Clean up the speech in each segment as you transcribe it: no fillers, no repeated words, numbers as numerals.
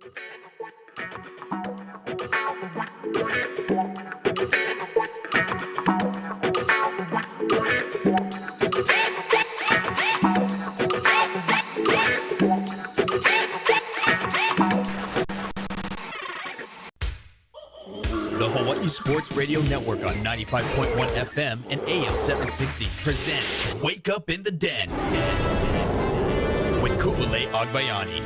The Hawai'i Sports Radio Network on 95.1 FM and AM 760 presents Wake Up in the Den with Ku'ule Agbayani.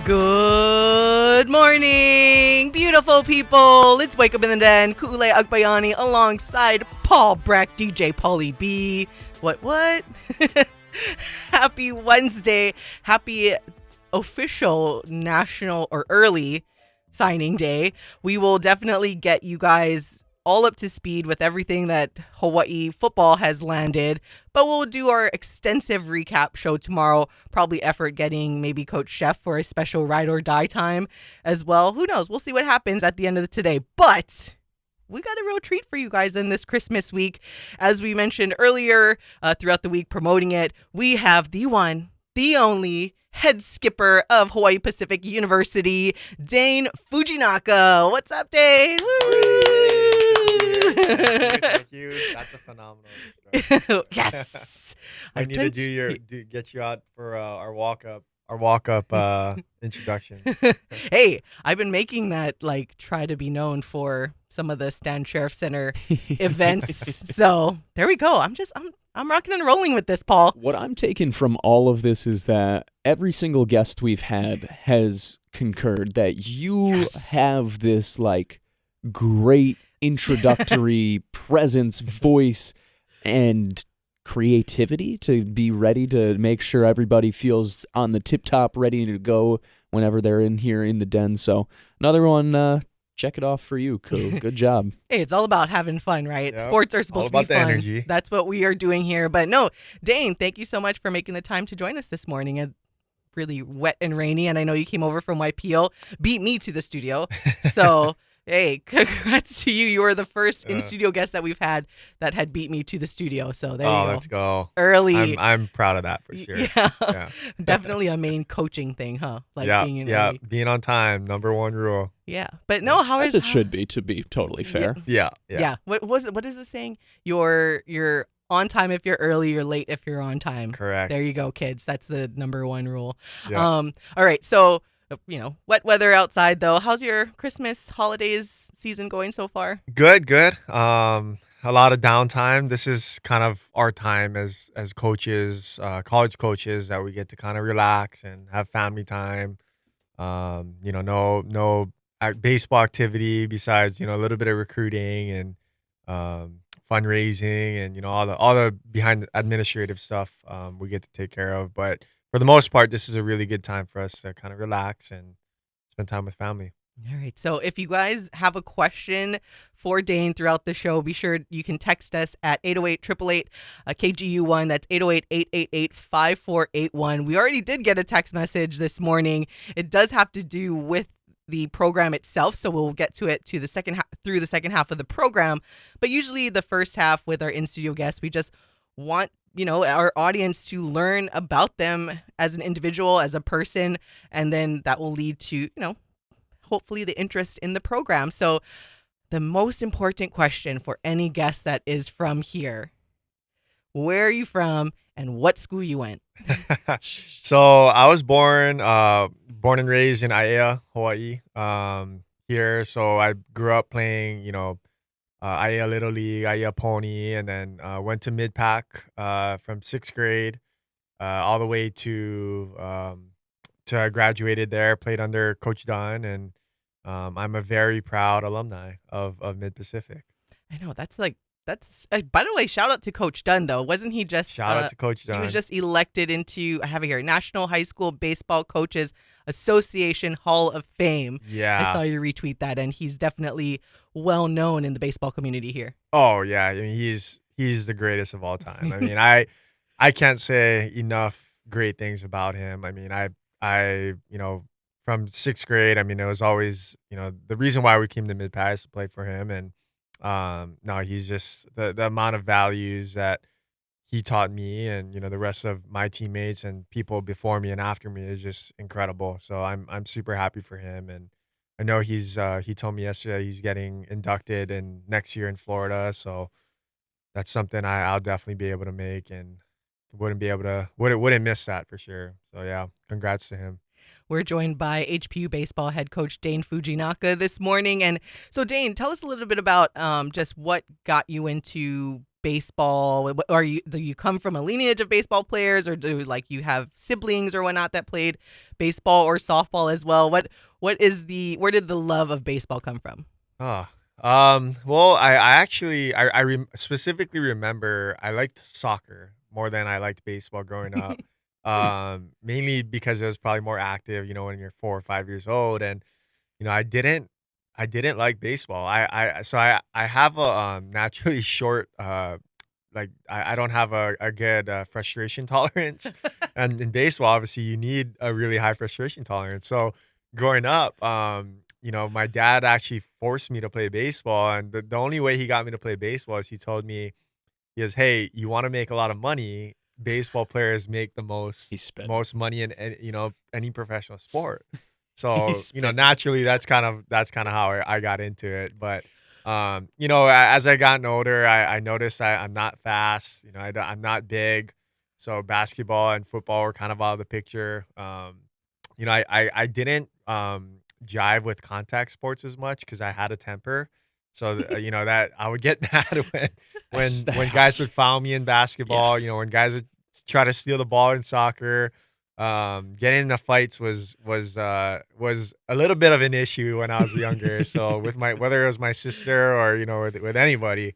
Good morning, beautiful people. It's Wake Up in the Den. Ku'ule Agbayani alongside Paul Breck, DJ Paulie B. What? Happy Wednesday. Happy official national or early signing day. We will definitely get you guys all up to speed with everything that Hawaii football has landed, but we'll do our extensive recap show tomorrow. Probably effort getting maybe Coach Chef for a special ride or die time as well. Who knows? We'll see what happens at the end of today. But we got a real treat for you guys in this Christmas week. As we mentioned earlier, throughout the week promoting it, we have the one, the only head skipper of Hawaii Pacific University, Dane Fujinaka. What's up, Dane? Woo! Thank you. That's a phenomenal intro. Yes. I need to get you out for our walk up introduction. Hey, I've been making that try to be known for some of the Stan Sheriff Center events. So there we go. I'm rocking and rolling with this, Paul. What I'm taking from all of this is that every single guest we've had has concurred that you have this great introductory presence, voice, and creativity to be ready to make sure everybody feels on the tip top, ready to go whenever they're in here in the den. So another one, check it off for you, Ko. Good job. Hey, it's all about having fun, right? Yep. Sports are supposed to be fun. All about the energy. That's what we are doing here. But no, Dane, thank you so much for making the time to join us this morning. It's really wet and rainy, and I know you came over from Waipio, beat me to the studio. So hey, congrats to you. You were the first in-studio guest that we've had that had beat me to the studio. So there you go. Let's go. Early. I'm proud of that for sure. Yeah. Definitely a main coaching thing, huh? Being early. Being on time, number one rule. Yeah. But no, As it should be, to be totally fair. Yeah. What is it saying? You're on time if you're early, you're late if you're on time. Correct. There you go, kids. That's the number one rule. Yeah. All right. So, wet weather outside though. How's your Christmas holidays season going so far? Good. A lot of downtime. This is kind of our time as coaches, college coaches, that we get to kind of relax and have family time. No baseball activity besides a little bit of recruiting and fundraising and all the behind the administrative stuff we get to take care of. But for the most part, this is a really good time for us to kind of relax and spend time with family. All right. So if you guys have a question for Dane throughout the show, be sure you can text us at 808-888 KGU1. That's 808-888-5481. We already did get a text message this morning. It does have to do with the program itself, so we'll get to it through the second half of the program. But usually the first half with our in-studio guests, we just want our audience to learn about them as an individual, as a person, and then that will lead to, hopefully the interest in the program. So the most important question for any guest that is from here, where are you from and what school you went? So I was born and raised in Aiea, Hawaii, here. So I grew up playing, Aiea Little League, Aiea Pony, and then went to mid-pack from sixth grade all the way to I graduated there, played under Coach Dunn, and I'm a very proud alumni of Mid-Pacific. I know, that's by the way, shout out to Coach Dunn, though. Wasn't he just shout out to Coach Dunn? He was just elected into, I have it here, National High School Baseball Coaches Association Hall of Fame. Yeah. I saw you retweet that, and he's definitely well known in the baseball community here. Oh yeah, I mean he's the greatest of all time. I mean I can't say enough great things about him. I mean I from sixth grade, I mean it was always the reason why we came to Mid-Pac is to play for him, and No, he's just the amount of values that he taught me and the rest of my teammates and people before me and after me is just incredible. So I'm super happy for him, and I know he told me yesterday he's getting inducted in next year in Florida. So that's something I'll definitely be able to make, and wouldn't miss that for sure. So yeah, congrats to him. We're joined by HPU Baseball head coach Dane Fujinaka this morning. And so, Dane, tell us a little bit about just what got you into baseball. Do you come from a lineage of baseball players, or do you have siblings or whatnot that played baseball or softball as well? Where did the love of baseball come from? Well, I specifically remember I liked soccer more than I liked baseball growing up. Mainly because it was probably more active, when you're 4 or 5 years old, and I didn't like baseball. I have a naturally short I don't have a good frustration tolerance, and in baseball obviously you need a really high frustration tolerance. So growing up, my dad actually forced me to play baseball, and the only way he got me to play baseball is he told me, he goes, "Hey, you want to make a lot of money? Baseball players make the most money in any professional sport." So naturally that's kind of how I got into it. But as I gotten older, I noticed I'm not fast. I'm not big. So basketball and football were kind of out of the picture. I didn't jive with contact sports as much because I had a temper. So that I would get mad when guys would foul me in basketball. When guys would try to steal the ball in soccer. Getting into fights was a little bit of an issue when I was younger. So whether it was my sister or with anybody.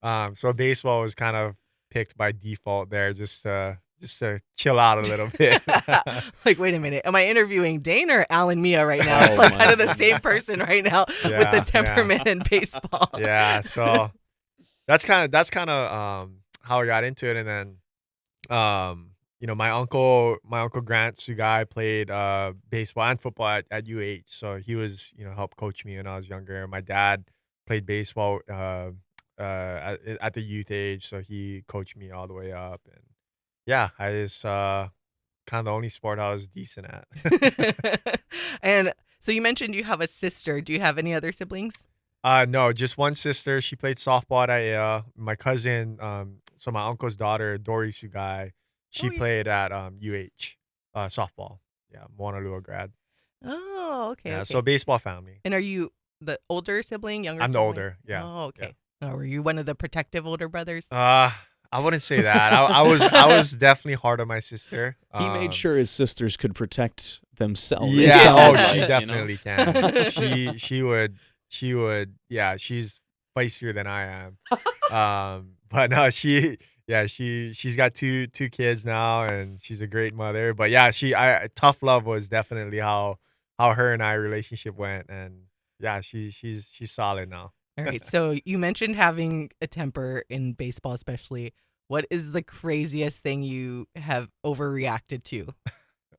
So baseball was kind of picked by default there, just to chill out a little bit. Wait a minute. Am I interviewing Dane or Alan Mia right now? It's kind of the same person right now with the temperament in baseball. Yeah. So that's kind of how I got into it. And then, my uncle Grant Sugai played baseball and football at UH. So he was, helped coach me when I was younger. My dad played baseball at the youth age. So he coached me all the way up. And yeah, I just kind of the only sport I was decent at. And so you mentioned you have a sister. Do you have any other siblings? No, just one sister. She played softball at IAEA. My cousin, so my uncle's daughter, Dory Sugai, she played at UH softball. Yeah, Moanalua grad. Oh, okay. Yeah, okay. so baseball family. And are you the older sibling, younger I'm sibling? the older, yeah. Oh, okay. Yeah. Oh, were you one of the protective older brothers? I wouldn't say that. I was definitely hard on my sister. He made sure his sisters could protect themselves. Yeah. Oh, she definitely can. She would. Yeah, she's feistier than I am. But no, she's got two kids now, and she's a great mother. But yeah, tough love was definitely how her and I relationship went, and yeah, she's solid now. All right. So you mentioned having a temper in baseball, especially. What is the craziest thing you have overreacted to?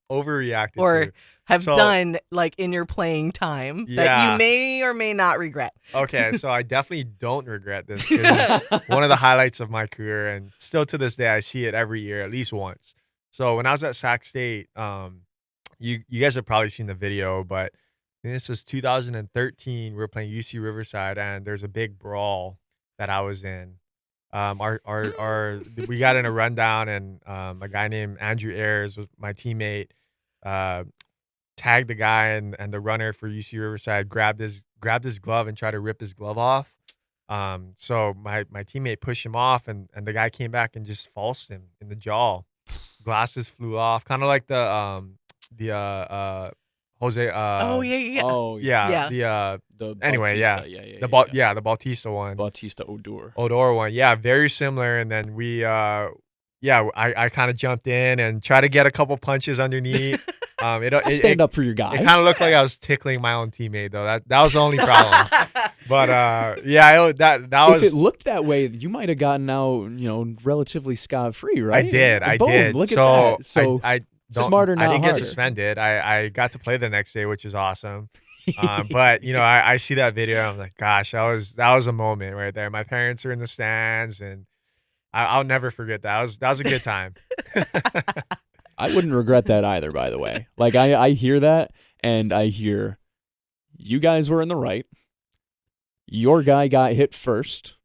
Or have done in your playing time that you may or may not regret? Okay, so I definitely don't regret this. 'Cause it's one of the highlights of my career, and still to this day I see it every year at least once. So when I was at Sac State, you guys have probably seen the video, but this was 2013. We were playing UC Riverside, and there's a big brawl that I was in. We got in a rundown, and a guy named Andrew Ayers was my teammate. Tagged the guy and the runner for UC Riverside grabbed his glove and tried to rip his glove off. So my teammate pushed him off, and the guy came back and just falsed him in the jaw. Glasses flew off, kind of like the Jose. Oh yeah. Oh yeah. The anyway, Bautista, yeah. The Bautista one. Bautista Odor one. Yeah, very similar. And then we I kind of jumped in and tried to get a couple punches underneath. Stand up for your guy. It kind of looked like I was tickling my own teammate though. That was the only problem. But that was. If it looked that way, you might have gotten out, relatively scot-free, right? I did. Boom, look at that. So I smarter, not I didn't harder. get suspended. I got to play the next day, which is awesome. But I see that video. I'm like, gosh, that was a moment right there. My parents are in the stands, and I'll never forget that. That was a good time. I wouldn't regret that either, by the way. Like, I hear that, and I hear you guys were in the right. Your guy got hit first,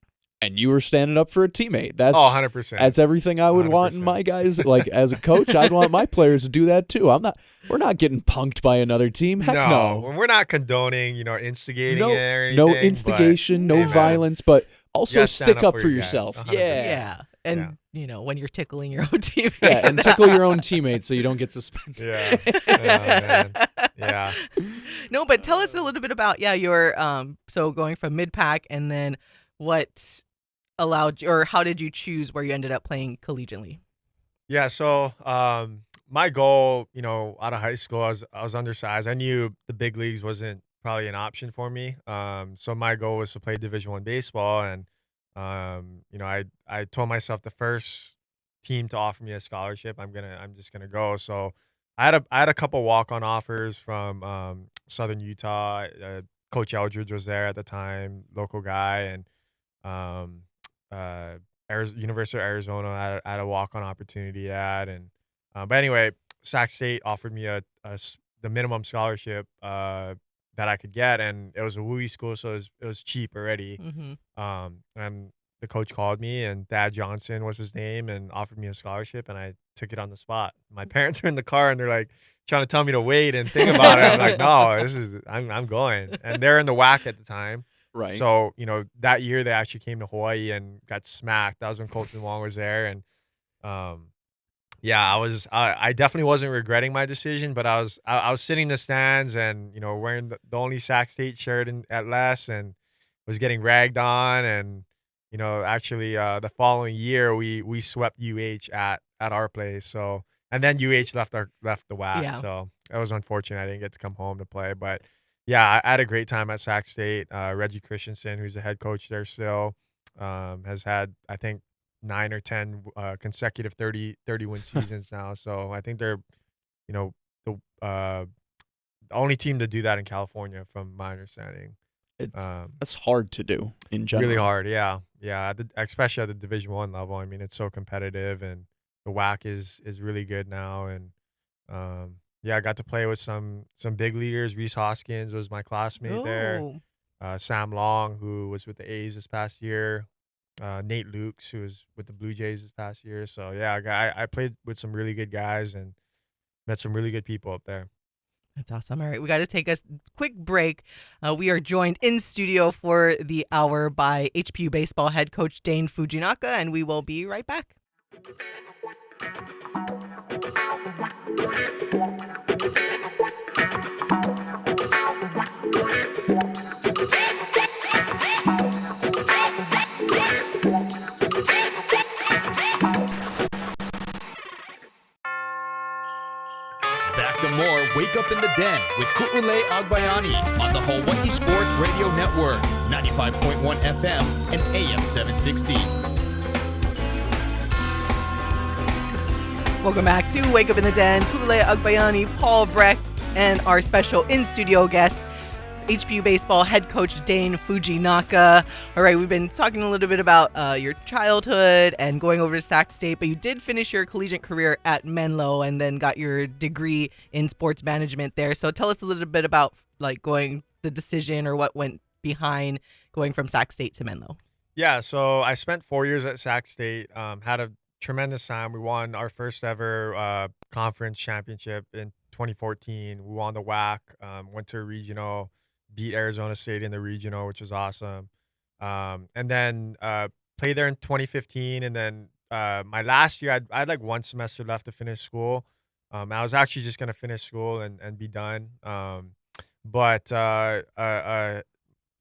and you were standing up for a teammate. That's 100%. That's everything I would want in my guys. Like, as a coach, I'd want my players to do that too. We're not getting punked by another team. Heck no. We're not condoning, instigating it or anything. No instigation, no violence, but also stick up for yourself. Yeah. And, when you're tickling your own teammate. Yeah, and tickle your own teammates so you don't get suspended. Yeah. Oh, man. Yeah. No, but tell us a little bit about, your, so going from mid-pack, and then what allowed you, or how did you choose where you ended up playing collegiately? Yeah, so my goal, out of high school, I was undersized. I knew the big leagues wasn't probably an option for me. So my goal was to play Division I baseball, and I told myself the first team to offer me a scholarship, I'm just gonna go. So I had a couple walk-on offers from Southern Utah. Coach Eldridge was there at the time, local guy, and University of Arizona had a walk-on opportunity and but anyway, Sac State offered me the minimum scholarship that I could get, and it was a WUI school, so it was cheap already. Mm-hmm. And the coach called me, and Thad Johnson was his name, and offered me a scholarship, and I took it on the spot. My parents are in the car, and they're like trying to tell me to wait and think about it. I'm like, no, I'm going. And they're in the WAC at the time. Right. So, that year they actually came to Hawaii and got smacked. That was when Colton Wong was there. And I definitely wasn't regretting my decision, but I was sitting in the stands and, wearing the only Sac State shirt at Les, and was getting ragged on. And, actually the following year we swept UH at our place. So, and then UH left the WAC. Yeah. So it was unfortunate I didn't get to come home to play, but yeah, I had a great time at Sac State. Reggie Christensen, who's the head coach there still, has had, I think, 9 or 10 consecutive 30 win seasons now. So I think they're, the only team to do that in California, from my understanding. That's hard to do in general. Really hard, yeah. Especially at the Division I level. I mean, it's so competitive, and the WAC is really good now, and I got to play with some big leaguers. Reese Hoskins was my classmate there. Sam Long, who was with the A's this past year. Nate Lukes, who was with the Blue Jays this past year. So, yeah, I played with some really good guys and met some really good people up there. That's awesome. All right, we got to take a quick break. We are joined in studio for the hour by HPU Baseball head coach Dane Fujinaka, and we will be right back. Back to more Wake Up in the Den with Ku'ule Agbayani on the Hawai'i Sports Radio Network, 95.1 FM and AM 760. Welcome back to Wake Up in the Den. Ku'ule Agbayani, Paul Brecht, and our special in-studio guest, HPU Baseball head coach Dane Fujinaka. All right, we've been talking a little bit about your childhood and going over to Sac State, but you did finish your collegiate career at Menlo and then got your degree in sports management there. So tell us a little bit about the decision or what went behind going from Sac State to Menlo. Yeah, so I spent 4 years at Sac State, had a tremendous time. We won our first ever conference championship in 2014. We won the WAC, went to a regional, beat Arizona State in the regional, which was awesome. And then played there in 2015. And then my last year, I had like one semester left to finish school. I was actually just going to finish school and be done. But an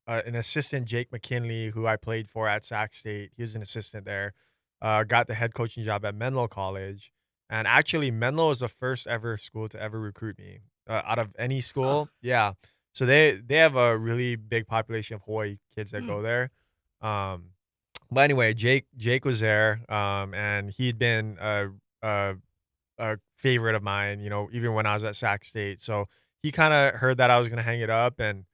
assistant, Jake McKinley, who I played for at Sac State, he was an assistant there, got the head coaching job at Menlo College. And actually, Menlo is the first ever school to ever recruit me out of any school. Yeah. So they have a really big population of Hawaii kids that go there. But anyway, Jake was there, and he'd been a favorite of mine, even when I was at Sac State. So he kind of heard that I was gonna hang it up and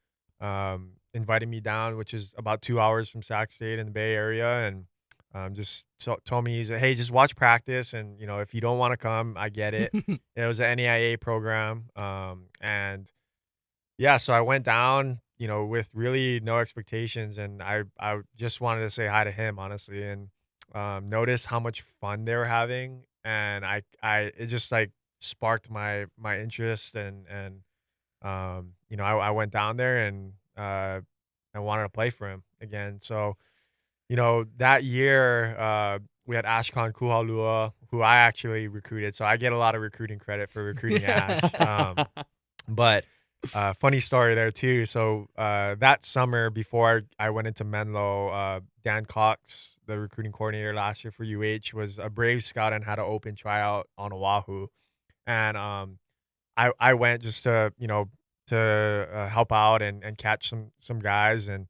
invited me down, which is about 2 hours from Sac State in the Bay Area, and just told me, he's like, hey, just watch practice, and if you don't want to come, I get it. It was an NAIA program, and yeah, so I went down, with really no expectations, and I just wanted to say hi to him, honestly, and notice how much fun they were having, and it just like sparked my interest, and I went down there, and I wanted to play for him again. So that year we had Ashkan Kuhalua, who I actually recruited, so I get a lot of recruiting credit for recruiting Ash. But funny story there too. So that summer before I went into Menlo, Dan Cox, the recruiting coordinator last year for UH, was a Brave scout and had an open tryout on Oahu, and I went just to help out and catch some guys, and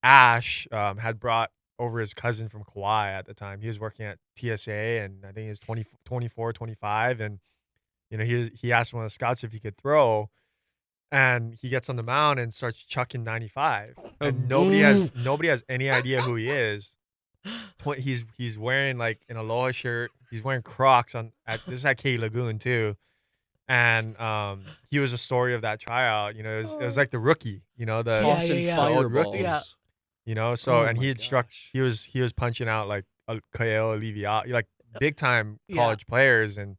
Ash had brought over his cousin from Kauai at the time. He was working at TSA, and I think he was 24, 25, and he asked one of the scouts if he could throw. And he gets on the mound and starts chucking 95, and nobody has any idea who he is. He's wearing like an Aloha shirt. He's wearing Crocs this is at K Lagoon too, and he was a story of that tryout. It was like the rookie. The Tossing the old fireballs. Yeah. So Oh and my he had struck. He was punching out like Kael Aliviati, like big time college players, and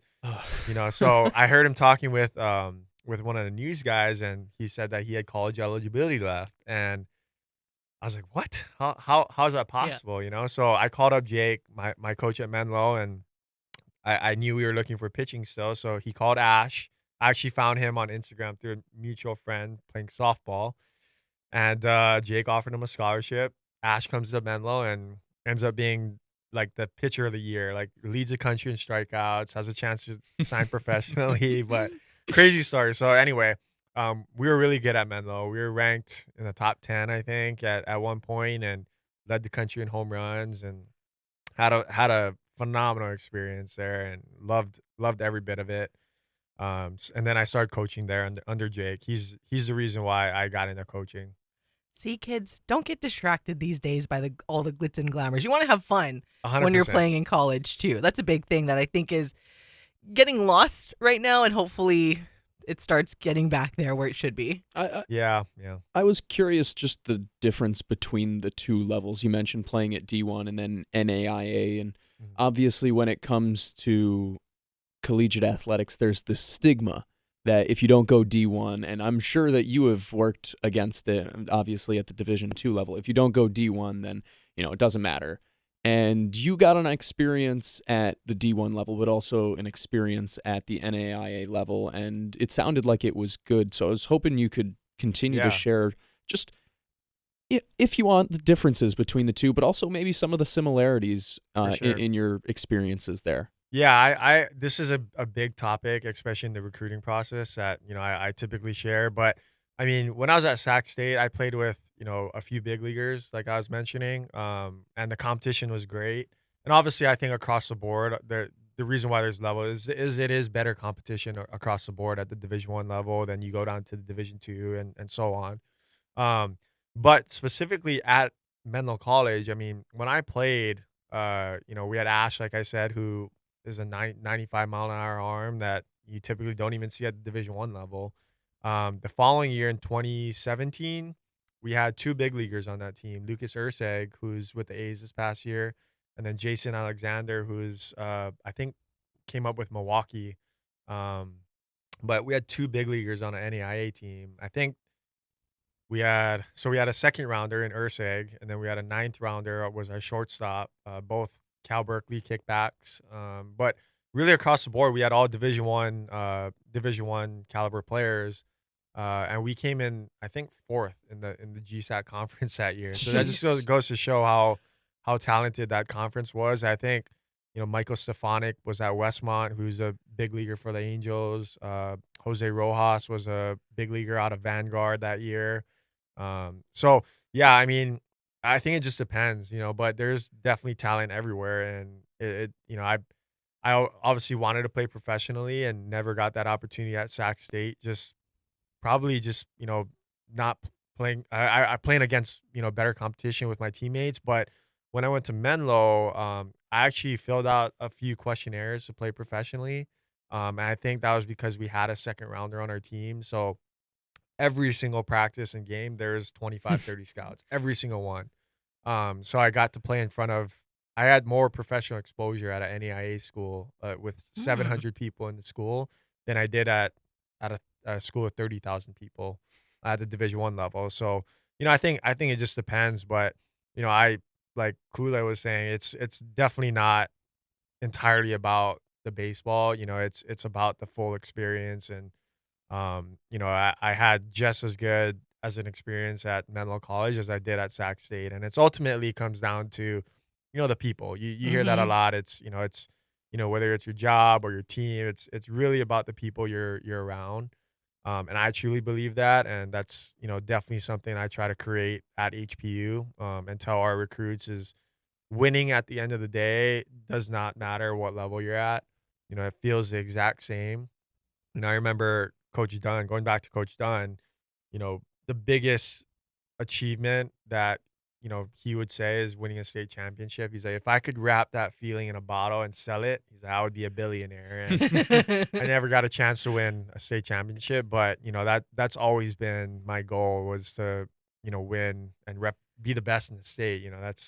So I heard him talking with one of the news guys, and he said that he had college eligibility left, and I was like, what? How's that possible? So I called up Jake, my coach at Menlo, and I knew we were looking for pitching still, so he called Ash. I actually found him on Instagram through a mutual friend playing softball, and Jake offered him a scholarship. Ash comes to Menlo and ends up being like the pitcher of the year, like leads the country in strikeouts, has a chance to sign professionally, but crazy story. So anyway, we were really good at Menlo. We were ranked in the top 10, I think, at one point, and led the country in home runs, and had a phenomenal experience there, and loved every bit of it. And then I started coaching there under Jake. He's the reason why I got into coaching. See, kids, don't get distracted these days by all the glitz and glamours. You want to have fun 100%. when you're playing in college, too. That's a big thing that I think is getting lost right now, and hopefully it starts getting back there where it should be. Yeah. I was curious just the difference between the two levels. You mentioned playing at D1 and then NAIA, and obviously when it comes to collegiate athletics, there's this stigma that if you don't go D1, and I'm sure that you have worked against it, obviously at the Division II level, if you don't go D1, then it doesn't matter. And you got an experience at the D1 level, but also an experience at the NAIA level, and it sounded like it was good. So I was hoping you could continue to share just, if you want, the differences between the two, but also maybe some of the similarities in your experiences there. Yeah, this is a big topic, especially in the recruiting process that, I typically share. But I mean, when I was at Sac State, I played with, a few big leaguers, like I was mentioning, and the competition was great. And obviously, I think across the board, the reason why there's level is it is better competition across the board at the Division I level than you go down to the Division II and so on. But specifically at Menlo College, I mean, when I played, we had Ash, like I said, who is a 95 mile an hour arm that you typically don't even see at the Division I level. The following year in 2017, we had two big leaguers on that team, Lucas Urseg, who's with the A's this past year, and then Jason Alexander, who's I think came up with Milwaukee. But we had two big leaguers on an NAIA team. I think we had a second rounder in Urseg, and then we had a ninth rounder was our shortstop, both Cal Berkeley kickbacks. But really across the board, we had all Division I caliber players. And we came in, I think, fourth in the GSAT conference that year. So that just goes to show how talented that conference was. I think, Michael Stefanik was at Westmont, who's a big leaguer for the Angels. Jose Rojas was a big leaguer out of Vanguard that year. So yeah, I mean, I think it just depends, but there's definitely talent everywhere. And I obviously wanted to play professionally and never got that opportunity at Sac State, just probably just, not playing. I playing against, better competition with my teammates. But when I went to Menlo, I actually filled out a few questionnaires to play professionally. And I think that was because we had a second rounder on our team. So every single practice and game, there's 25, 30 scouts, every single one. So I got to play in front of, I had more professional exposure at an NAIA school with 700 people in the school than I did at a school of 30,000 people at the Division I level. So, I think it just depends. But, I, like Kule was saying, it's definitely not entirely about the baseball. It's about the full experience. And, I had just as good as an experience at Menlo College as I did at Sac State. And it's ultimately comes down to, the people. You hear that a lot. It's whether it's your job or your team, it's really about the people you're around. And I truly believe that. And that's, definitely something I try to create at HPU, and tell our recruits is winning at the end of the day does not matter what level you're at. It feels the exact same. And I remember Coach Dunn, going back to Coach Dunn, the biggest achievement that, he would say is winning a state championship. He's like, if I could wrap that feeling in a bottle and sell it, he's like, I would be a billionaire. And I never got a chance to win a state championship, but, that's always been my goal, was to, win and be the best in the state.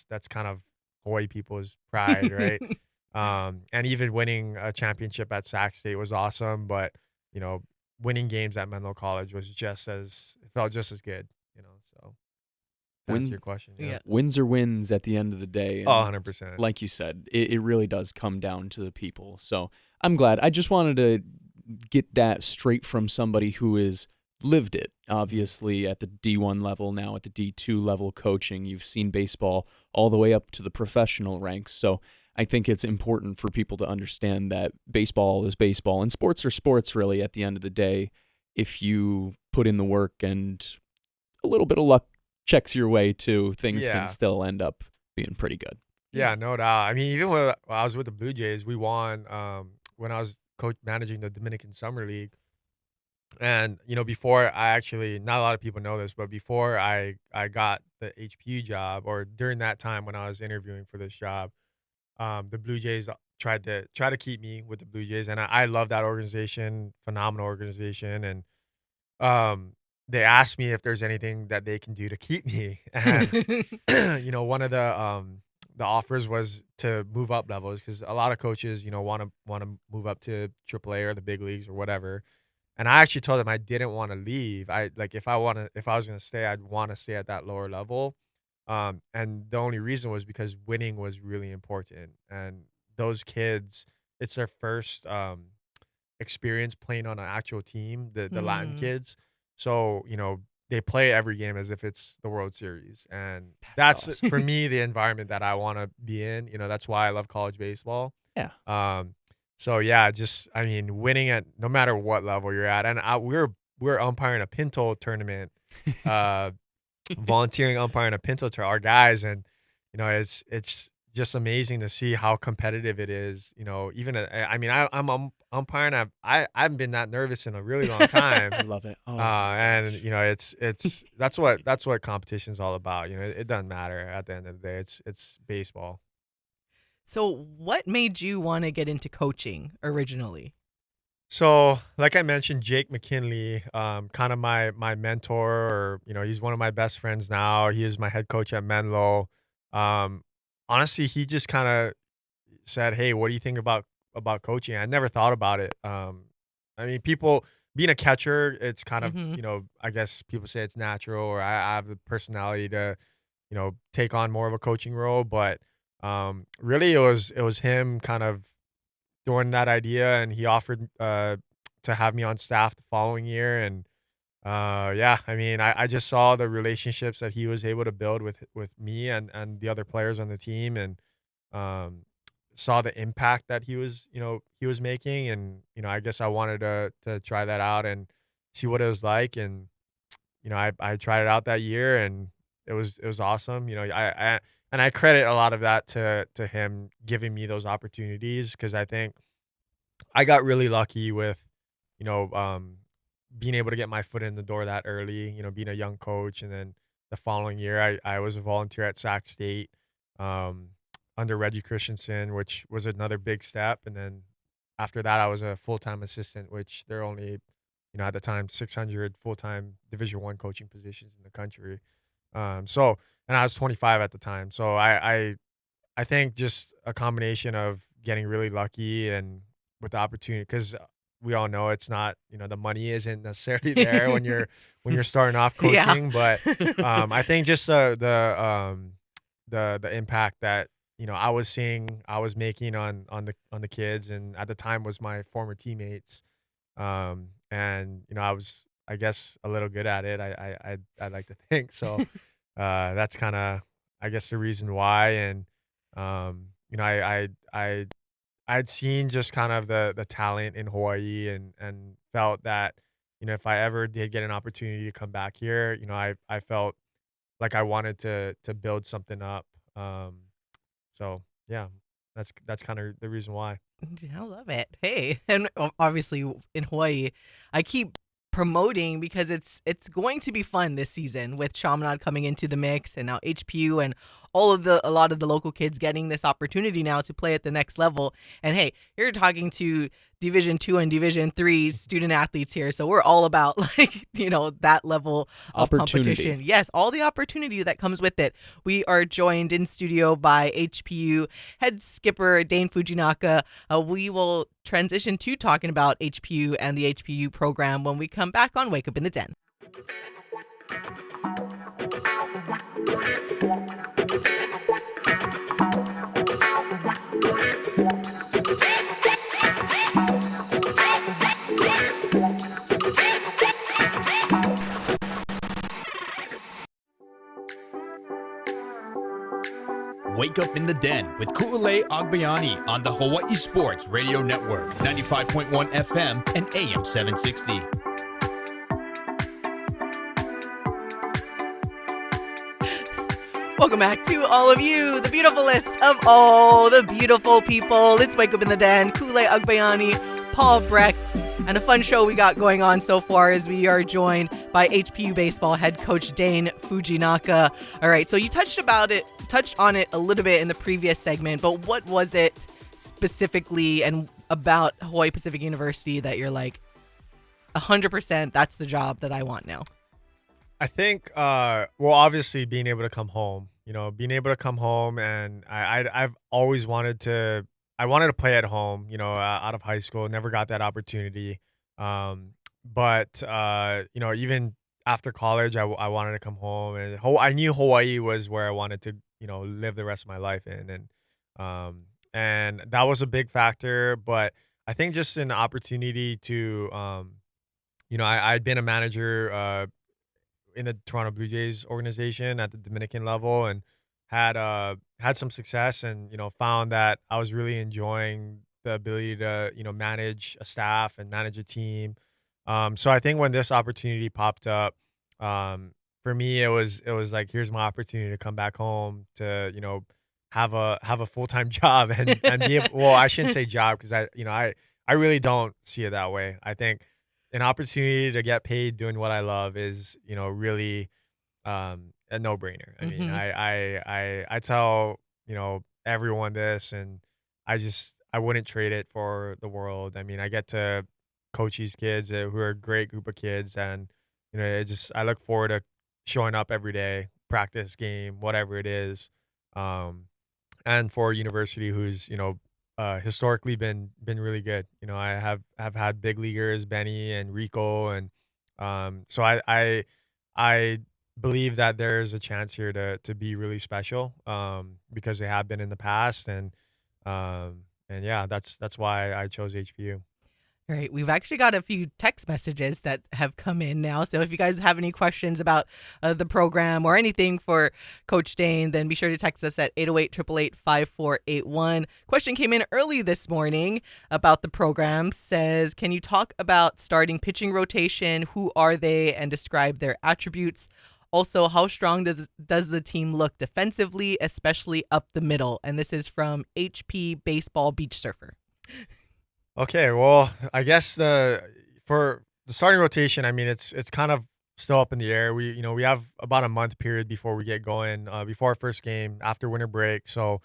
That's kind of Hawaii people's pride, right? And even winning a championship at Sac State was awesome, but, winning games at Menlo College was it felt just as good, so. To answer your question. Yeah. Wins are wins at the end of the day. And 100%. like you said, it really does come down to the people. So I'm glad. I just wanted to get that straight from somebody who has lived it. Obviously, at the D1 level, now at the D2 level coaching, you've seen baseball all the way up to the professional ranks. So I think it's important for people to understand that baseball is baseball and sports are sports, really, at the end of the day. If you put in the work and a little bit of luck checks your way too, things can still end up being pretty good. Yeah, no doubt. I mean, even when I was with the Blue Jays, we won when I was managing the Dominican Summer League. And, before I actually, not a lot of people know this, but before I got the HPU job, or during that time when I was interviewing for this job, the Blue Jays tried to keep me with the Blue Jays. And I love that organization, phenomenal organization. And they asked me if there's anything that they can do to keep me. And, one of the offers was to move up levels, because a lot of coaches, want to move up to AAA or the big leagues or whatever. And I actually told them I didn't want to leave. If I was going to stay, I'd want to stay at that lower level. And the only reason was because winning was really important. And those kids, it's their first experience playing on an actual team, the Latin kids. So, they play every game as if it's the World Series. And that's awesome. For me, the environment that I want to be in. That's why I love college baseball. Yeah. So, yeah, winning at no matter what level you're at. And we're umpiring a Pinto tournament, volunteering umpiring a Pinto to our guys. And, it's just amazing to see how competitive it is. Even I'm umpiring. I haven't been that nervous in a really long time. I love it. Oh, and it's that's what competition's all about. It doesn't matter at the end of the day. It's baseball. So what made you want to get into coaching originally? So, like I mentioned, Jake McKinley, kind of my mentor, or he's one of my best friends now. He is my head coach at Menlo. Honestly, he just kind of said, "Hey, what do you think about coaching?" I never thought about it. People being a catcher, it's kind of I guess people say it's natural, or I have the personality to take on more of a coaching role. But really, it was him kind of throwing that idea, and he offered to have me on staff the following year. And I just saw the relationships that he was able to build with me and the other players on the team, and saw the impact that he was making. And I guess I wanted to try that out and see what it was like. And I tried it out that year, and it was awesome. I credit a lot of that to him giving me those opportunities, because I think I got really lucky with being able to get my foot in the door that early, being a young coach, and then the following year I was a volunteer at Sac State um, under Reggie Christensen, which was another big step. And then after that, I was a full-time assistant, which there are only, at the time, 600 full-time Division I coaching positions in the country. And I was 25 at the time. So I think just a combination of getting really lucky and with the opportunity, because we all know it's not, the money isn't necessarily there when you're starting off coaching. Yeah. But I think just the impact that I was making on the kids, and at the time was my former teammates, and I was, I guess, a little good at it. I'd like to think so. That's kind of, I guess, the reason why. And I'd seen just kind of the talent in Hawaii, and felt that if I ever did get an opportunity to come back here, I felt like I wanted to build something up. So yeah, that's kind of the reason why. I love it. Hey, and obviously in Hawaii, I keep promoting because it's going to be fun this season with Chaminade coming into the mix, and now HPU and a lot of the local kids getting this opportunity now to play at the next level. And hey, you're talking to Division II and Division III student athletes here, so we're all about that level of competition. Yes, all the opportunity that comes with it. We are joined in studio by HPU head skipper Dane Fujinaka. We will transition to talking about HPU and the HPU program when we come back on Wake Up in the Den. Wake Up in the Den with Ku'ulei Agbayani on the Hawai'i Sports Radio Network, 95.1 FM and AM 760. Welcome back to all of you, the beautifulest of all the beautiful people. It's Wake Up in the Den, Ku'ulei Agbayani, Paul Brecht, and a fun show we got going on so far as we are joined by HPU Baseball head coach Dane Fujinaka. All right, so you touched on it a little bit in the previous segment, but what was it specifically and about Hawaii Pacific University that you're like, 100%, that's the job that I want now? I think, obviously being able to come home, and I've always wanted to play at home, out of high school, never got that opportunity. But even after college, I wanted to come home, and I knew Hawaii was where I wanted to, live the rest of my life in. And that was a big factor, but I think just an opportunity to, I'd been a manager, in the Toronto Blue Jays organization at the Dominican level, and had some success, and found that I was really enjoying the ability to manage a staff and manage a team. So I think when this opportunity popped up, for me it was like, here's my opportunity to come back home to have a full-time job and be able, well, I shouldn't say job, because I really don't see it that way. I think an opportunity to get paid doing what I love is, really a no-brainer. I mean, I tell, everyone this, and I wouldn't trade it for the world. I mean, I get to coach these kids who are a great group of kids, and, I look forward to showing up every day, practice, game, whatever it is. And for a university who's, historically been really good. I have had big leaguers, Benny and Rico, and so I believe that there's a chance here to be really special, because they have been in the past, and yeah, that's why I chose HPU. All right, we've actually got a few text messages that have come in now. So if you guys have any questions about the program or anything for Coach Dane, then be sure to text us at 808-888-5481. Question came in early this morning about the program. Says, can you talk about starting pitching rotation? Who are they, and describe their attributes? Also, how strong does the team look defensively, especially up the middle? And this is from HP Baseball Beach Surfer. Okay, well, I guess for the starting rotation, I mean, it's kind of still up in the air. We have about a month period before we get going, before our first game after winter break. So,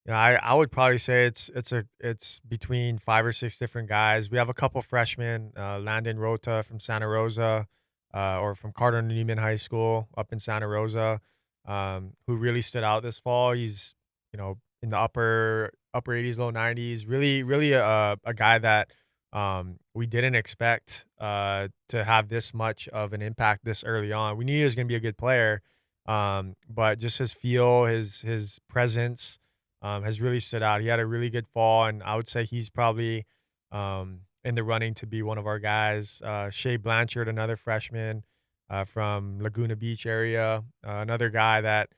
I would probably say it's between 5 or 6 different guys. We have a couple freshmen, Landon Rota from Santa Rosa, or from Cardinal Newman High School up in Santa Rosa, who really stood out this fall. He's in the upper 80s, low 90s. Really a guy that we didn't expect to have this much of an impact this early on. We knew he was going to be a good player, but just his feel, his presence has really stood out. He had a really good fall, and I would say he's probably in the running to be one of our guys. Shea Blanchard, another freshman from Laguna Beach area, another guy that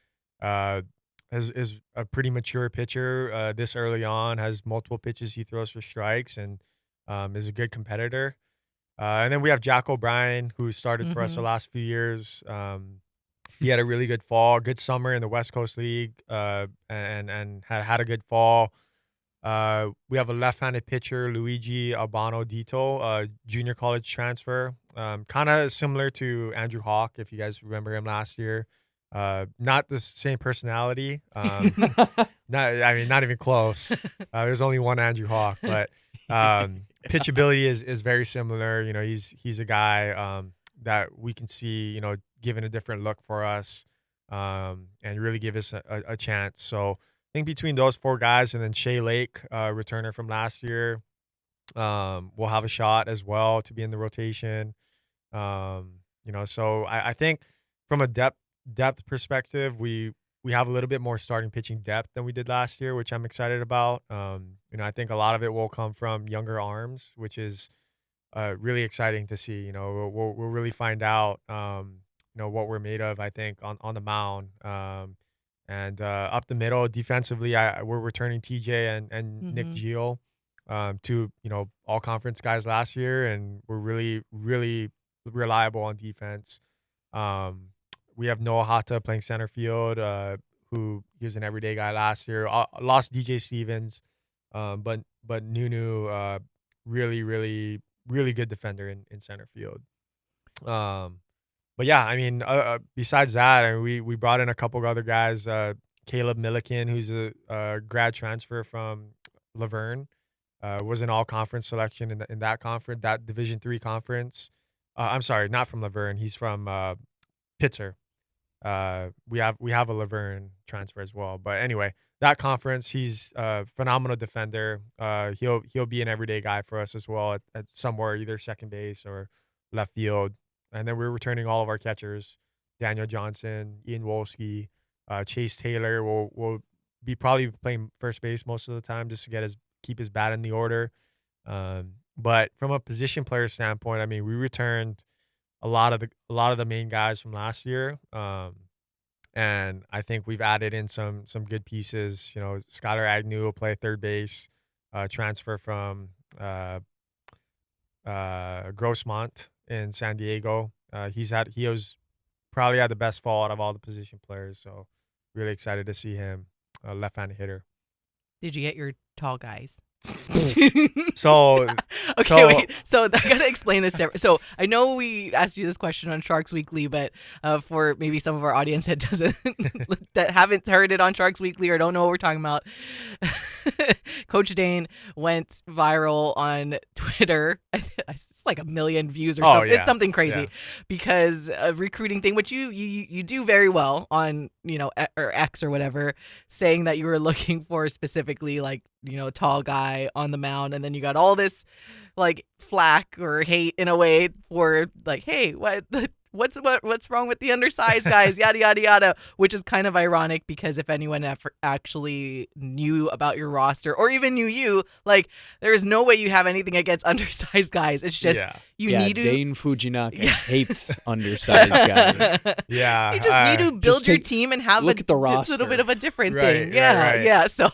is a pretty mature pitcher this early on, has multiple pitches he throws for strikes, and is a good competitor. And then we have Jack O'Brien, who started for us the last few years. He had a really good fall, good summer in the West Coast League, and had a good fall. We have a left-handed pitcher, Luigi Albano Dito, junior college transfer, kind of similar to Andrew Hawk, if you guys remember him last year. Not the same personality. Not even close. There's only one Andrew Hawk, but pitchability is very similar. He's a guy that we can see, giving a different look for us, and really give us a chance. So I think between those 4 guys and then Shea Lake, returner from last year, will have a shot as well to be in the rotation. So I think from a depth perspective, we have a little bit more starting pitching depth than we did last year, which I'm excited about. I think a lot of it will come from younger arms, which is really exciting to see. We'll really find out what we're made of, I think, on the mound. And up the middle defensively, we're returning TJ and Nick Gio, two all conference guys last year, and we're really, really reliable on defense. We have Noah Hata playing center field, who he was an everyday guy last year. Lost DJ Stevens, but Nunu, really, really, really good defender in center field. But yeah, I mean, besides that, we brought in a couple of other guys. Caleb Milliken, who's a grad transfer from Laverne, was an all-conference selection in that conference, that Division III conference. I'm sorry, not from Laverne. He's from Pitzer. We have a Laverne transfer as well. But anyway, that conference, he's a phenomenal defender. He'll be an everyday guy for us as well at somewhere, either second base or left field. And then we're returning all of our catchers: Daniel Johnson, Ian Wolski, Chase Taylor will be probably playing first base most of the time just to keep his bat in the order. But from a position player standpoint, I mean, we returned a lot of the main guys from last year, and I think we've added in some good pieces. Skylar Agnew will play third base, transfer from Grossmont in San Diego. He was probably had the best fall out of all the position players, so really excited to see him, left-handed hitter. Did you get your tall guys? So wait. So I gotta explain this. So I know we asked you this question on Sharks Weekly, but for maybe some of our audience that that haven't heard it on Sharks Weekly or don't know what we're talking about, Coach Dane went viral on Twitter. It's like 1 million views or something. Yeah. It's something crazy because a recruiting thing, which you do very well on or X or whatever, saying that you were looking for specifically like tall guy on the mound, and then you got all this like flack or hate in a way for like, hey, what's wrong with the undersized guys, yada yada yada, which is kind of ironic because if anyone actually knew about your roster or even knew you, like there is no way you have anything against undersized guys. It's just you need to. Dane Fujinaka hates undersized guys. Yeah, you just need to build your team and have look at the roster. little bit of a different Right, thing. right. Yeah. So,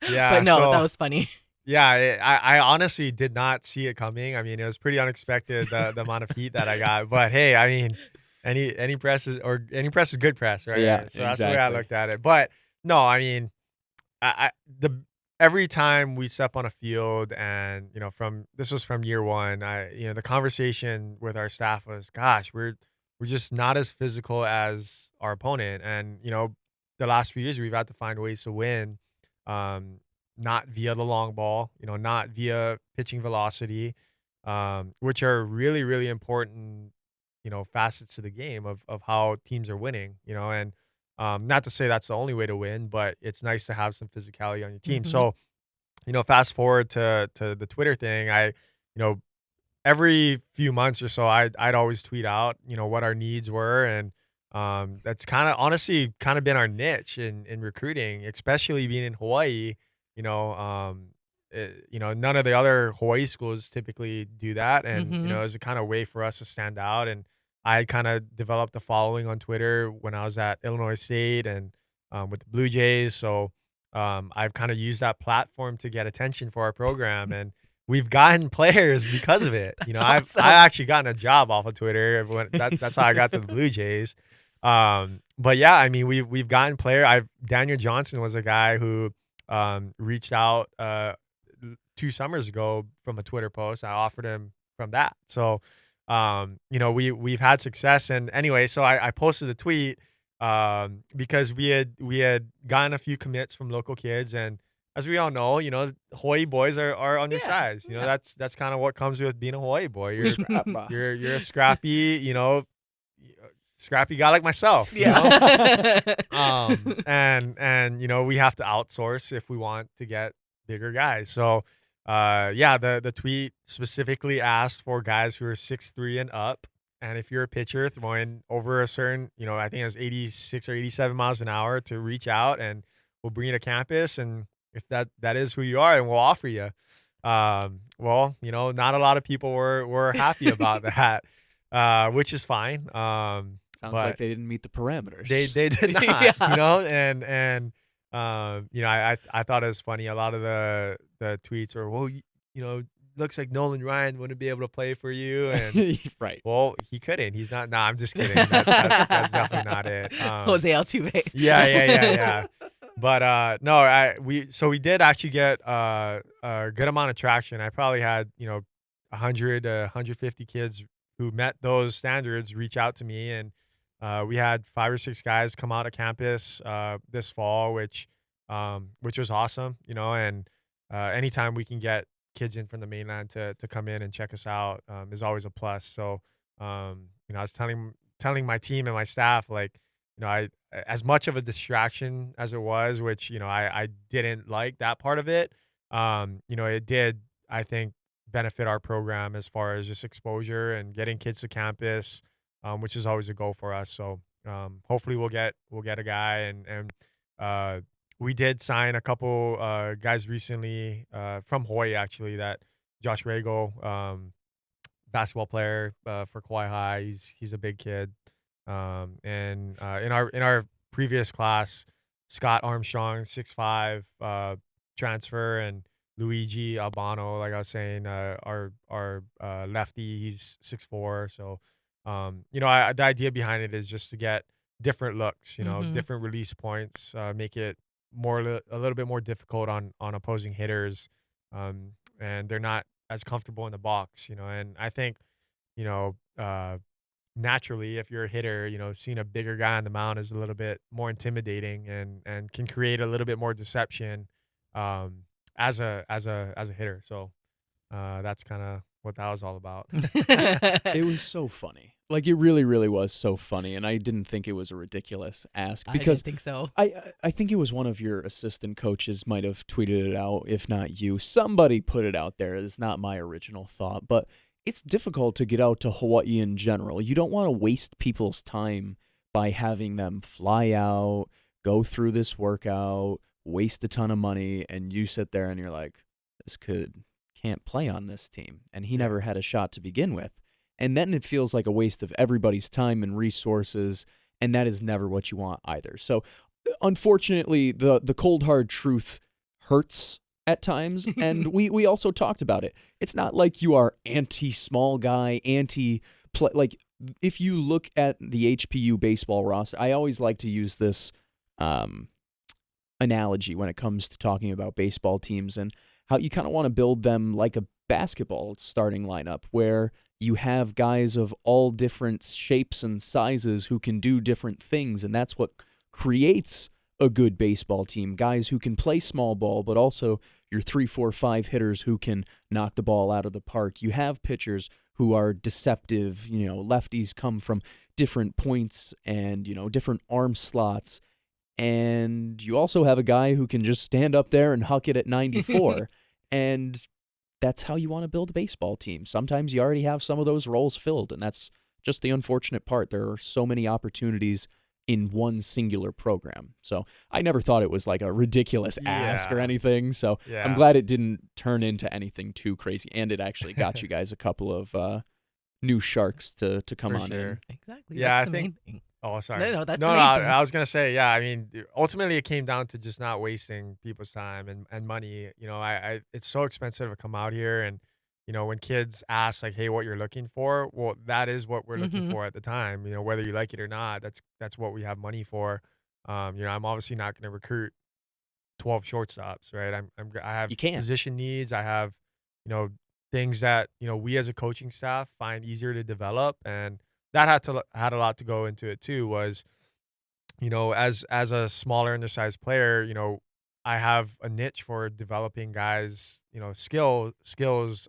yeah, but no, so, that was funny. Yeah, I honestly did not see it coming. I mean, it was pretty unexpected the amount of heat that I got. But hey, I mean, any press is good press, right? Yeah, So that's the way I looked at it. But no, I mean, every time we step on a field, and this was from year one, the conversation with our staff was, gosh, we're just not as physical as our opponent. And the last few years we've had to find ways to win, not via the long ball, not via pitching velocity, which are really, really important, facets to the game of how teams are winning, and not to say that's the only way to win, but it's nice to have some physicality on your team. So, fast forward to the Twitter thing, every few months or so, I'd always tweet out, what our needs were. And that's honestly been our niche in recruiting, especially being in Hawaii. None of the other Hawaii schools typically do that. And, it was a kind of way for us to stand out. And I kind of developed a following on Twitter when I was at Illinois State and with the Blue Jays. So I've kind of used that platform to get attention for our program. And we've gotten players because of it. I've actually gotten a job off of Twitter. That's how I got to the Blue Jays. But yeah, I mean, we've gotten player. Daniel Johnson was a guy who reached out 2 summers ago from a Twitter post. I offered him from that. So we've had success. And anyway, so I posted a tweet because we had gotten a few commits from local kids, and as we all know, Hawaii boys are undersized. That's kind of what comes with being a Hawaii boy. You're a scrappy, scrappy guy like myself. And we have to outsource if we want to get bigger guys. So the tweet specifically asked for guys who are 6'3" and up. And if you're a pitcher throwing over a certain, I think it was 86 or 87 miles an hour, to reach out, and we'll bring you to campus. And if that is who you are, and we'll offer you. Not a lot of people were happy about that, which is fine. Sounds like they didn't meet the parameters. They did not, and I thought it was funny. A lot of the tweets were, well, looks like Nolan Ryan wouldn't be able to play for you, and right. Well, he couldn't. He's not. Nah, I'm just kidding. That's definitely not it. Jose Altuve. Yeah. But no, we did actually get a good amount of traction. I probably had 100 to 150 kids who met those standards reach out to me, and we had 5 or 6 guys come out of campus this fall, which was awesome. And anytime we can get kids in from the mainland to come in and check us out is always a plus. So I was telling my team and my staff, like, I as much of a distraction as it was, which I didn't like that part of it, it did, I think, benefit our program as far as just exposure and getting kids to campus, which is always a goal for us. So hopefully we'll get a guy, and we did sign a couple guys recently from Hawaii, actually, that Josh Rago, basketball player for Kauai High. He's a big kid. And in our previous class, Scott Armstrong, 6'5", transfer, and Luigi Albano, like I was saying, our lefty, he's 6'4". So the idea behind it is just to get different looks, different release points, make it a little bit more difficult on opposing hitters, and they're not as comfortable in the box, and I think naturally, if you're a hitter, seeing a bigger guy on the mound is a little bit more intimidating, and can create a little bit more deception as a hitter. So that's kind of what that was all about. It was so funny. Like, it really, really was so funny, and I didn't think it was a ridiculous ask, because I didn't think so. I think it was one of your assistant coaches might have tweeted it out, if not you. Somebody put it out there. It's not my original thought, but it's difficult to get out to Hawaii in general. You don't want to waste people's time by having them fly out, go through this workout, waste a ton of money, and you sit there and you're like, this kid can't play on this team, and he never had a shot to begin with. And then it feels like a waste of everybody's time and resources, and that is never what you want either. So, unfortunately, the cold, hard truth hurts at times, and we also talked about it. It's not like you are anti-small guy, anti-play. Like, if you look at the HPU baseball roster, I always like to use this analogy when it comes to talking about baseball teams and how you kind of want to build them like a basketball starting lineup where you have guys of all different shapes and sizes who can do different things, and that's what creates a good baseball team. Guys who can play small ball, but also your 3, 4, 5 hitters who can knock the ball out of the park. You have pitchers who are deceptive. Lefties come from different points and, different arm slots. And you also have a guy who can just stand up there and huck it at 94. And that's how you want to build a baseball team. Sometimes you already have some of those roles filled, and that's just the unfortunate part. There are so many opportunities in one singular program. So I never thought it was like a ridiculous ask or anything. So I'm glad it didn't turn into anything too crazy. And it actually got you guys a couple of new sharks to come on in. Exactly. Yeah, that's I think. Thing. Oh, sorry. No, that's no. amazing. I was gonna say, yeah. I mean, ultimately, it came down to just not wasting people's time and money. It's so expensive to come out here, and when kids ask like, "Hey, what you're looking for?" Well, that is what we're looking for at the time. Whether you like it or not, that's what we have money for. I'm obviously not gonna recruit 12 shortstops, right? I have position needs. I have, things that we as a coaching staff find easier to develop, and that had a lot to go into it too. Was as a smaller undersized player, I have a niche for developing guys, skills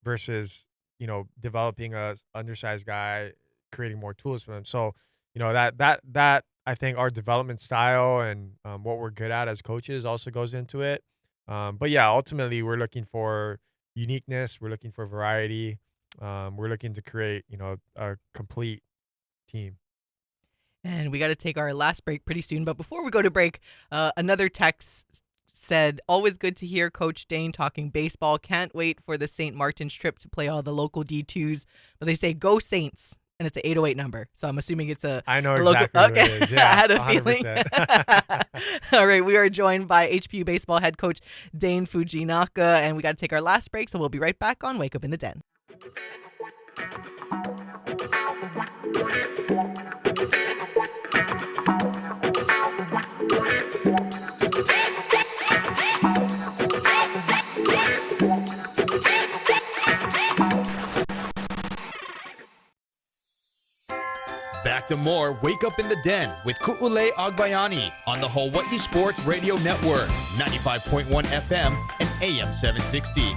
versus developing a undersized guy, creating more tools for them. So that I think our development style and what we're good at as coaches also goes into it. But yeah, ultimately we're looking for uniqueness. We're looking for variety. We're looking to create, a complete team. And we got to take our last break pretty soon. But before we go to break, another text said, always good to hear Coach Dane talking baseball. Can't wait for the St. Martin's trip to play all the local D2s. But they say, go Saints. And it's an 808 number. So I'm assuming it's I know exactly what it is. Yeah, I had a feeling. All right. We are joined by HPU Baseball head coach Dane Fujinaka. And we got to take our last break. So we'll be right back on Wake Up in the Den. Back to more Wake Up in the Den with Ku'ulei Agbayani on the Hawai'i Sports Radio Network, 95.1 FM and AM 760.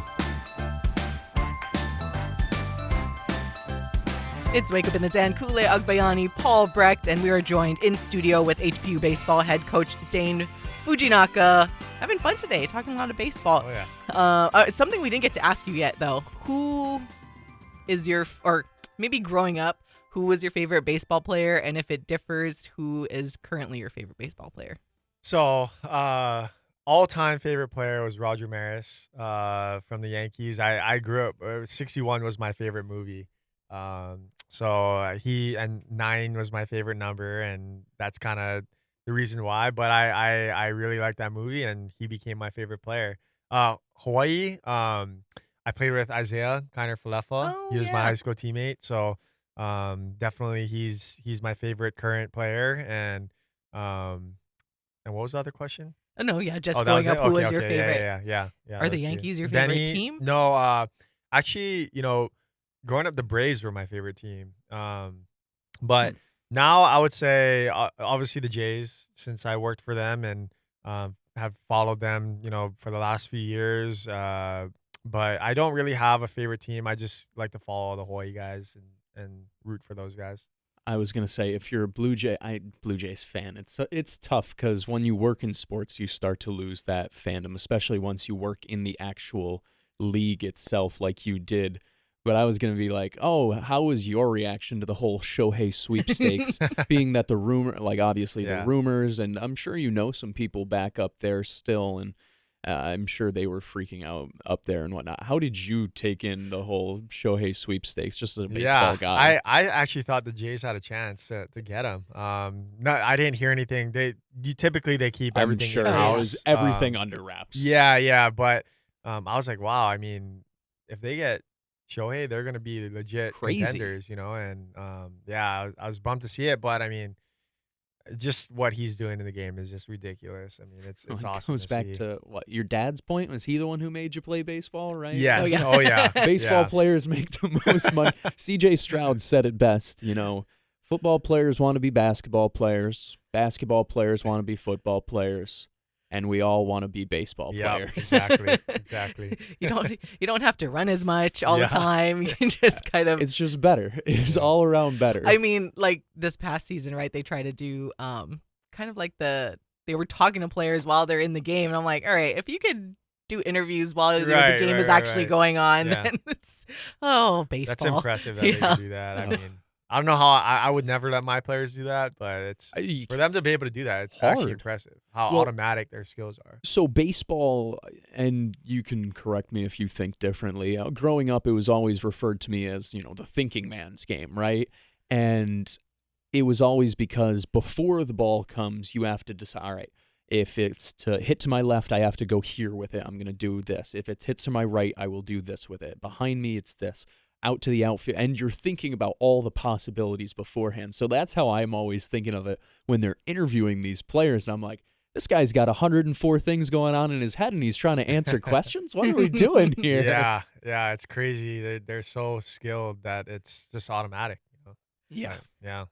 It's Wake Up in the Den, Ku'ulei Agbayani, Paul Brecht, and we are joined in studio with HPU Baseball head coach Dane Fujinaka. Having fun today, talking a lot of baseball. Oh, yeah. Something we didn't get to ask you yet, though. Who is or maybe growing up, who was your favorite baseball player? And if it differs, who is currently your favorite baseball player? So, all-time favorite player was Roger Maris from the Yankees. I grew up, 61 was my favorite movie. So he and 9 was my favorite number, and that's kind of the reason why. But I really liked that movie, and he became my favorite player. Hawai'i, I played with Isaiah Kiner Falefa. He was my high school teammate. So definitely he's my favorite current player. And what was the other question? No, just growing up, who was your favorite? Yeah. Are the Yankees your favorite team? No, actually, growing up, the Braves were my favorite team. But now I would say, obviously, the Jays, since I worked for them and have followed them, for the last few years. But I don't really have a favorite team. I just like to follow the Hawaii guys and root for those guys. I was going to say, if you're a Blue Jays fan, it's tough because when you work in sports, you start to lose that fandom, especially once you work in the actual league itself like you did. But I was going to be like, oh, how was your reaction to the whole Shohei sweepstakes, being that the rumors, and I'm sure some people back up there still, and I'm sure they were freaking out up there and whatnot. How did you take in the whole Shohei sweepstakes just as a baseball guy? I actually thought the Jays had a chance to get him. No, I didn't hear anything. They keep everything in-house. Everything under wraps. Yeah, but I was like, wow, I mean, if they get Shohei, they're going to be legit contenders, and I was bummed to see it, but I mean, just what he's doing in the game is just ridiculous. I mean, it's It awesome. goes to back see. to what your dad's point. Was he the one who made you play baseball, right? Yes. Oh, yeah. Oh yeah. Baseball Yeah. players make the most money. CJ Stroud said it best, football players want to be basketball players want to be football players, and we all want to be baseball Yeah. players. Exactly. You don't have to run as much all Yeah. the time. You can just kind of. It's just better. It's all around better. I mean, like this past season, right? They try to do kind of like they were talking to players while they're in the game, and I'm like, all right, if you could do interviews while the game is actually going on, Yeah. then it's baseball. That's impressive that they Yeah. can do that. I mean, I don't know how I would never let my players do that, but it's for them to be able to do that. It's actually Hard. impressive how Well, automatic their skills are. So baseball, and you can correct me if you think differently. Growing up, it was always referred to me as, the thinking man's game, right? And it was always because before the ball comes, you have to decide, all right, if it's to hit to my left, I have to go here with it. I'm going to do this. If it's hits to my right, I will do this with it. Behind me, it's this. Out to the outfield, and you're thinking about all the possibilities beforehand. So that's how I'm always thinking of it when they're interviewing these players, and I'm like, this guy's got 104 things going on in his head, and he's trying to answer questions. What are we doing here? Yeah, it's crazy. They're so skilled that it's just automatic. Yeah. Yeah.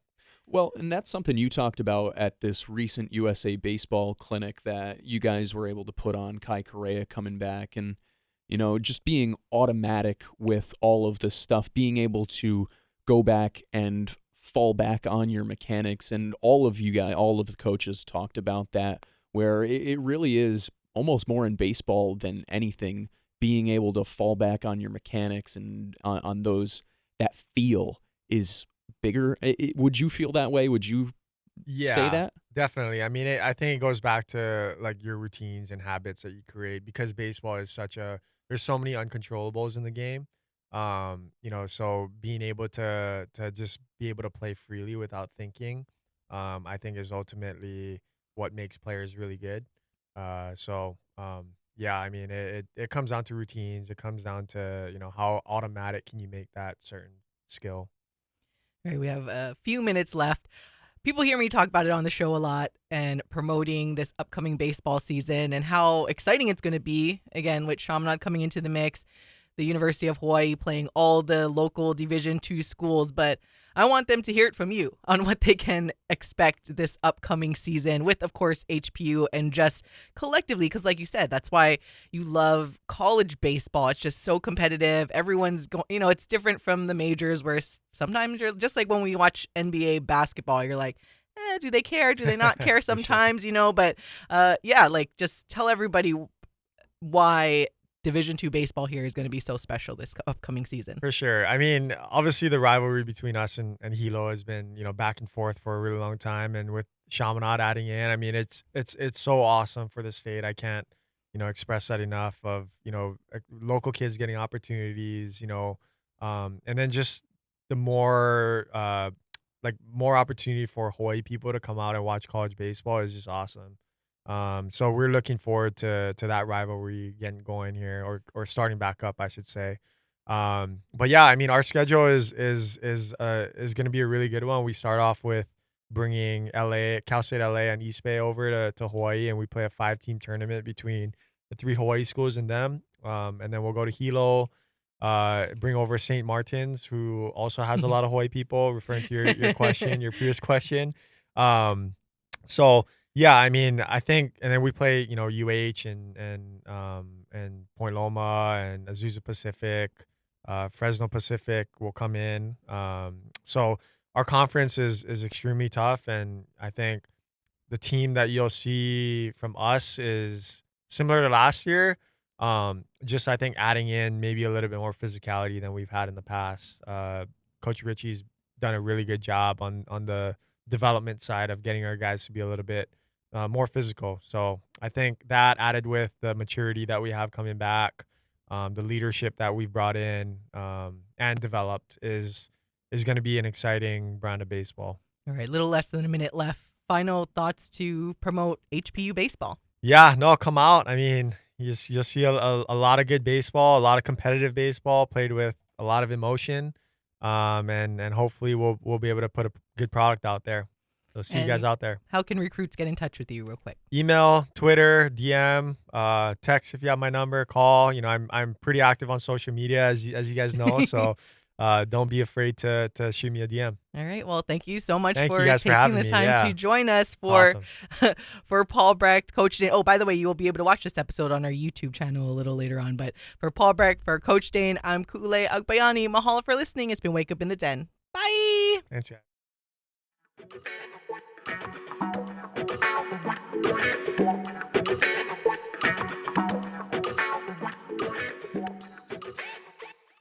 Well, and that's something you talked about at this recent USA Baseball clinic that you guys were able to put on, Kai Correa coming back, and just being automatic with all of this stuff, being able to go back and fall back on your mechanics. And all of you guys, all of the coaches talked about that, where it really is almost more in baseball than anything, being able to fall back on your mechanics and on those, that feel is bigger. Would you feel that way? Would you say that? Definitely. I mean, I think it goes back to like your routines and habits that you create, because baseball is there's so many uncontrollables in the game. So being able to just be able to play freely without thinking, I think is ultimately what makes players really good. I mean, it comes down to routines. It comes down to, how automatic can you make that certain skill. All right, we have a few minutes left. People hear me talk about it on the show a lot and promoting this upcoming baseball season and how exciting it's going to be. Again, with Chaminade coming into the mix, the University of Hawaii playing all the local Division II schools. But I want them to hear it from you on what they can expect this upcoming season with, of course, HPU and just collectively. Because like you said, that's why you love college baseball. It's just so competitive. Everyone's going, it's different from the majors where sometimes you're just like when we watch NBA basketball, you're like, do they care? Do they not care sometimes, But just tell everybody why Division II baseball here is going to be so special this upcoming season. For sure. I mean, obviously the rivalry between us and Hilo has been, back and forth for a really long time. And with Chaminade adding in, I mean, it's so awesome for the state. I can't, express that enough of, local kids getting opportunities, and then just the more opportunity for Hawaii people to come out and watch college baseball is just awesome. So we're looking forward to that rivalry getting going here, or starting back up, I should say. But yeah, I mean, our schedule is going to be a really good one. We start off with bringing Cal State LA and East Bay over to Hawaii, and we play a 5-team tournament between the 3 Hawaii schools and them. And then we'll go to Hilo, bring over St. Martin's, who also has a lot of Hawaii people, referring to your question, your previous question. Yeah, I mean, I think, and then we play, UH and Point Loma and Azusa Pacific, Fresno Pacific will come in. So our conference is extremely tough, and I think the team that you'll see from us is similar to last year. Just I think adding in maybe a little bit more physicality than we've had in the past. Coach Richie's done a really good job on the development side of getting our guys to be a little bit more physical. So I think that added with the maturity that we have coming back, the leadership that we've brought in and developed is going to be an exciting brand of baseball. All right, little less than a minute left. Final thoughts to promote HPU baseball. Yeah, no, come out. I mean, you'll see a lot of good baseball, a lot of competitive baseball played with a lot of emotion, and hopefully we'll be able to put a good product out there. So see you guys out there. How can recruits get in touch with you real quick? Email, Twitter, DM, text if you have my number, call. I'm pretty active on social media as you guys know. So don't be afraid to shoot me a DM. All right. Well, thank you so much Thank for you guys for taking having the me. time Yeah. to join us for Awesome. for Paul Brecht, Coach Dane. Oh, by the way, you will be able to watch this episode on our YouTube channel a little later on. But for Paul Brecht, for Coach Dane, I'm Ku'ulei Agbayani. Mahalo for listening. It's been Wake Up in the Den. Bye. Thanks, guys.